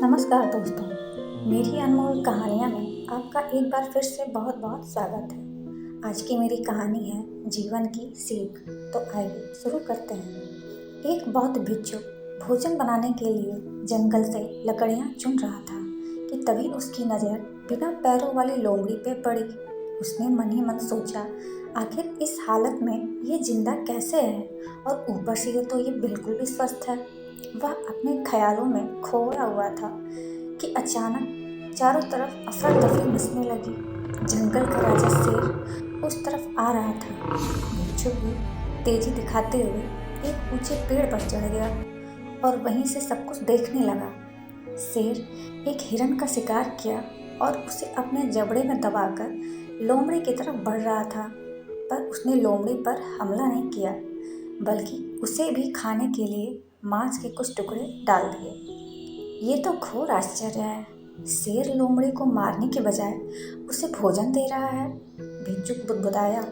नमस्कार दोस्तों, मेरी अनमोल कहानियाँ में आपका एक बार फिर से बहुत बहुत स्वागत है। आज की मेरी कहानी है जीवन की सीख। तो आइए शुरू करते हैं। एक बौद्ध भिक्षु भोजन बनाने के लिए जंगल से लकड़ियाँ चुन रहा था कि तभी उसकी नज़र बिना पैरों वाली लोमड़ी पे पड़ी। उसने मन ही मन सोचा, आखिर इस हालत में ये जिंदा कैसे है, और ऊपर से तो ये बिल्कुल भी स्वस्थ है। वह अपने ख्यालों में खोया हुआ था कि अचानक चारों तरफ अफरा तफरी मचने लगी। जंगल का राजा शेर उस तरफ आ रहा था। भिक्षु भी तेजी दिखाते हुए एक ऊंचे पेड़ पर चढ़ गया और वहीं से सब कुछ देखने लगा। शेर एक हिरन का शिकार किया और उसे अपने जबड़े में दबाकर लोमड़ी की तरफ बढ़ रहा था, पर उसने लोमड़ी पर हमला नहीं किया, बल्कि उसे भी खाने के लिए मांस के कुछ टुकड़े डाल दिए। ये तो घोर आश्चर्य है। शेर लोमड़ी को मारने के बजाय उसे भोजन दे रहा है। भिक्षुक बुदबुदाया।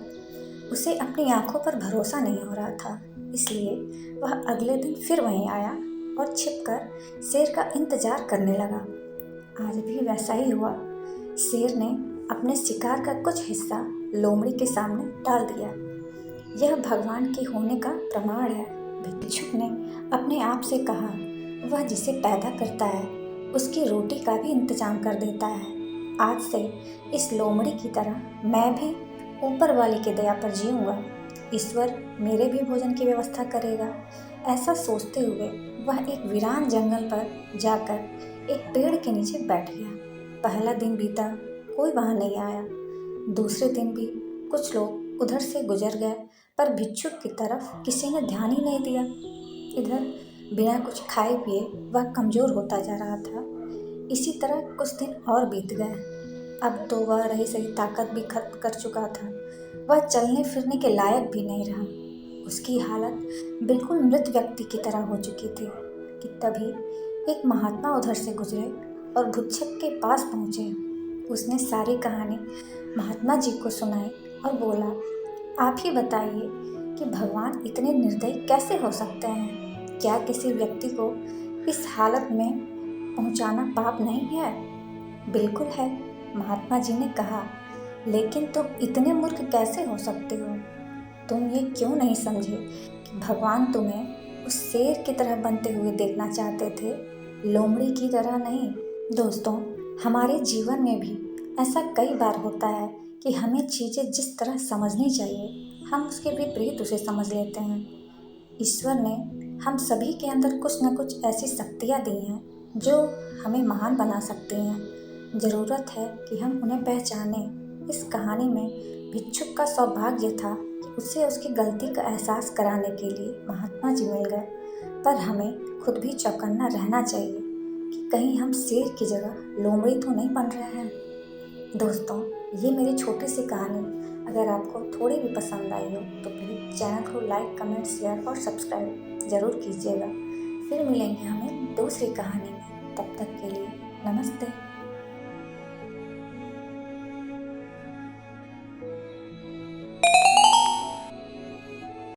उसे अपनी आंखों पर भरोसा नहीं हो रहा था, इसलिए वह अगले दिन फिर वहीं आया और छिपकर शेर का इंतजार करने लगा। आज भी वैसा ही हुआ। शेर ने अपने शिकार का कुछ हिस्सा लोमड़ी के सामने डाल दिया। यह भगवान के होने का प्रमाण है, भिक्षुक ने अपने आप से कहा। वह जिसे पैदा करता है उसकी रोटी का भी इंतजाम कर देता है। आज से इस लोमड़ी की तरह मैं भी ऊपर वाले की दया पर जीऊँगा। ईश्वर मेरे भी भोजन की व्यवस्था करेगा। ऐसा सोचते हुए वह एक वीरान जंगल पर जाकर एक पेड़ के नीचे बैठ गया। पहला दिन बीता, कोई वहाँ नहीं आया। दूसरे दिन भी कुछ लोग उधर से गुजर गए, पर भिक्षुक की तरफ किसी ने ध्यान ही नहीं दिया। इधर बिना कुछ खाए पिए वह कमज़ोर होता जा रहा था। इसी तरह कुछ दिन और बीत गए। अब तो वह रही सही ताकत भी खत्म कर चुका था। वह चलने फिरने के लायक भी नहीं रहा। उसकी हालत बिल्कुल मृत व्यक्ति की तरह हो चुकी थी कि तभी एक महात्मा उधर से गुजरे और भिक्षुक के पास पहुँचे। उसने सारी कहानी महात्मा जी को सुनाई और बोला, आप ही बताइए कि भगवान इतने निर्दयी कैसे हो सकते हैं? क्या किसी व्यक्ति को इस हालत में पहुंचाना पाप नहीं है? बिल्कुल है, महात्मा जी ने कहा, लेकिन तुम इतने मूर्ख कैसे हो सकते हो? तुम ये क्यों नहीं समझे कि भगवान तुम्हें उस शेर की तरह बनते हुए देखना चाहते थे, लोमड़ी की तरह नहीं। दोस्तों, हमारे जीवन में भी ऐसा कई बार होता है कि हमें चीज़ें जिस तरह समझनी चाहिए हम उसके विपरीत उसे समझ लेते हैं। ईश्वर ने हम सभी के अंदर कुछ न कुछ ऐसी शक्तियाँ दी हैं जो हमें महान बना सकती हैं। ज़रूरत है कि हम उन्हें पहचानें। इस कहानी में भिक्षुक का सौभाग्य था कि उसे उसकी गलती का एहसास कराने के लिए महात्मा जी मिल गए, पर हमें खुद भी चौकन्ना रहना चाहिए कि कहीं हम शेर की जगह लोमड़ी तो नहीं बन रहे हैं। दोस्तों, ये मेरी छोटी सी कहानी अगर आपको थोड़ी भी पसंद आई हो तो प्लीज़ चैनल को लाइक, कमेंट, शेयर और सब्सक्राइब ज़रूर कीजिएगा। फिर मिलेंगे हमें दूसरी कहानी में। तब तक के लिए नमस्ते।